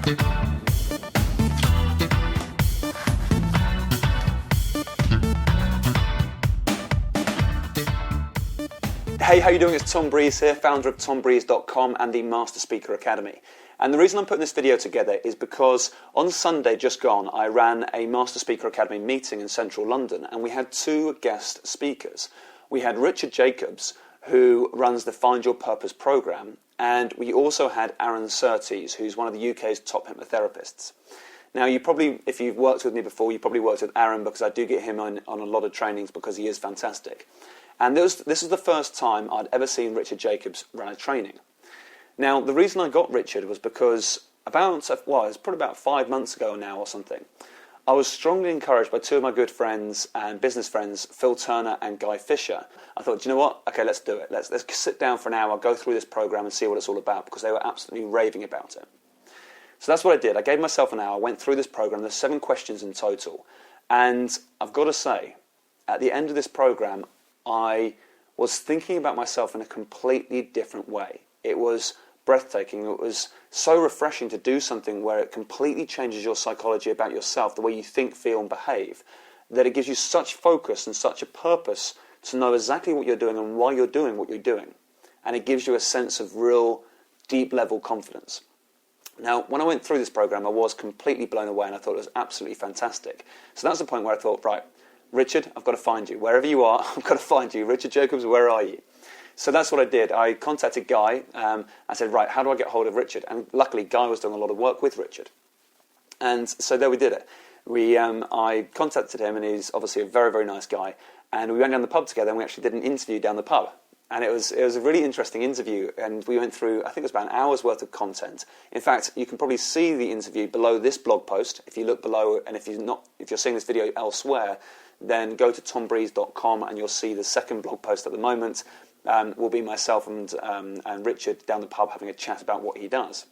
Hey, how you doing? It's Tom Breeze here, founder of TomBreeze.com and the Master Speaker Academy. And the reason I'm putting this video together is because on Sunday just gone, I ran a Master Speaker Academy meeting in central London, and we had two guest speakers. We had Richard Jacobs, who runs the Find Your Purpose program, and we also had Aaron Surtees, who's one of the UK's top hypnotherapists. Now, you probably, if you've worked with me before, you probably worked with Aaron, because I do get him on a lot of trainings because he is fantastic. And this is the first time I'd ever seen Richard Jacobs run a training. Now, the reason I got Richard was because it's probably about 5 months ago now or something, I was strongly encouraged by two of my good friends and business friends, Phil Turner and Guy Fisher. I thought, do you know what? Okay, let's do it. Let's sit down for an hour, go through this program and see what it's all about, because they were absolutely raving about it. So that's what I did. I gave myself an hour, went through this program. There's 7 questions in total. And I've got to say, at the end of this program, I was thinking about myself in a completely different way. It was breathtaking. It was so refreshing to do something where it completely changes your psychology about yourself, the way you think, feel and behave, that it gives you such focus and such a purpose to know exactly what you're doing and why you're doing what you're doing. And it gives you a sense of real deep level confidence. Now, when I went through this program, I was completely blown away and I thought it was absolutely fantastic. So that's the point where I thought, right, Richard, I've got to find you. Wherever you are, I've got to find you. Richard Jacobs, where are you? So that's what I did. I contacted Guy. I said, right, how do I get hold of Richard? And luckily, Guy was doing a lot of work with Richard. And so there we did it. I contacted him, and he's obviously a very, very nice guy. And we went down the pub together, and we actually did an interview down the pub. And it was a really interesting interview, and we went through, I think it was about an hour's worth of content. In fact, you can probably see the interview below this blog post. If you look below, and if you're seeing this video elsewhere, then go to tombreeze.com and you'll see the second blog post at the moment will be myself and Richard down the pub having a chat about what he does.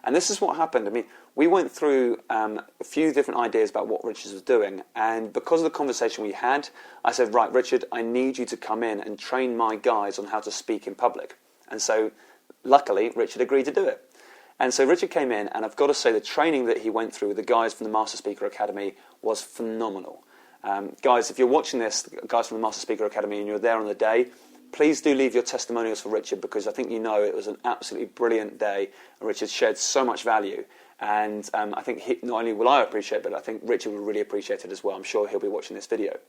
And this is what happened. I mean, we went through a few different ideas about what Richard was doing, and because of the conversation we had, I said, right, Richard, I need you to come in and train my guys on how to speak in public. And so, luckily, Richard agreed to do it. And so Richard came in, and I've got to say the training that he went through with the guys from the Master Speaker Academy was phenomenal. Guys, if you're watching this, guys from the Master Speaker Academy, and you're there on the day, please do leave your testimonials for Richard, because I think you know it was an absolutely brilliant day. Richard shared so much value, and I think not only will I appreciate it, but I think Richard will really appreciate it as well. I'm sure he'll be watching this video.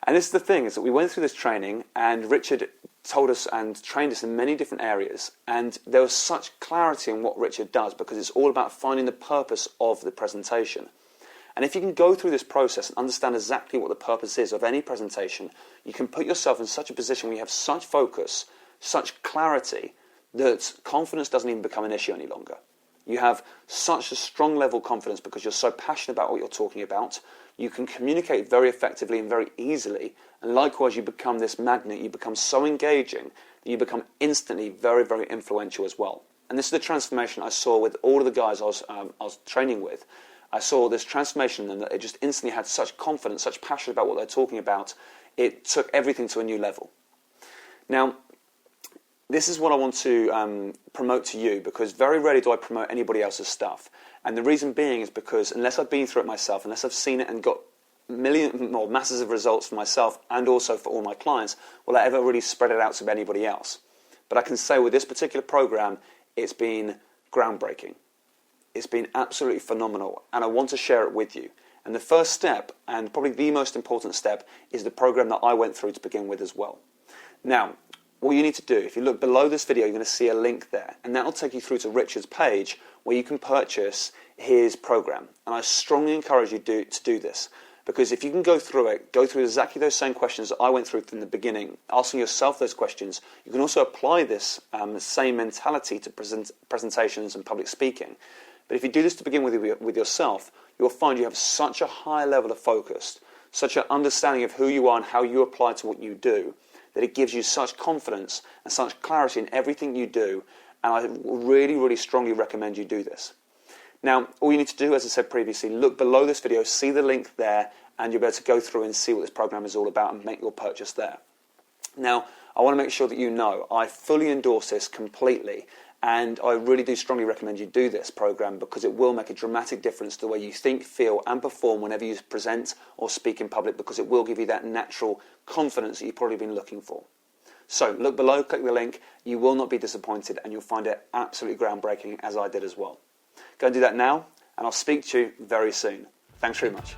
And this is the thing, is that we went through this training, and Richard told us and trained us in many different areas, and there was such clarity in what Richard does, because it's all about finding the purpose of the presentation. And if you can go through this process and understand exactly what the purpose is of any presentation, you can put yourself in such a position where you have such focus, such clarity, that confidence doesn't even become an issue any longer. You have such a strong level of confidence because you're so passionate about what you're talking about. You can communicate very effectively and very easily. And likewise, you become this magnet. You become so engaging that you become instantly very, very influential as well. And this is the transformation I saw with all of the guys I was training with. I saw this transformation in them, that they just instantly had such confidence, such passion about what they're talking about. It took everything to a new level. Now, this is what I want to promote to you, because very rarely do I promote anybody else's stuff. And the reason being is because unless I've been through it myself, unless I've seen it and got masses of results for myself and also for all my clients, will I ever really spread it out to anybody else. But I can say with this particular program, it's been groundbreaking. It's been absolutely phenomenal, and I want to share it with you. And the first step, and probably the most important step, is the program that I went through to begin with as well. Now, what you need to do, if you look below this video, you're going to see a link there, and that will take you through to Richard's page where you can purchase his program. And I strongly encourage you to do this, because if you can go through exactly those same questions that I went through from the beginning, asking yourself those questions, you can also apply this same mentality to presentations and public speaking. But if you do this to begin with yourself, you'll find you have such a high level of focus, such an understanding of who you are and how you apply to what you do, that it gives you such confidence and such clarity in everything you do. And I really, really strongly recommend you do this. Now, all you need to do, as I said previously, look below this video, see the link there, and you'll be able to go through and see what this program is all about and make your purchase there. Now, I want to make sure that you know I fully endorse this completely. And I really do strongly recommend you do this program because it will make a dramatic difference to the way you think, feel and perform whenever you present or speak in public, because it will give you that natural confidence that you've probably been looking for. So look below, click the link, you will not be disappointed and you'll find it absolutely groundbreaking, as I did as well. Go and do that now and I'll speak to you very soon. Thanks very much.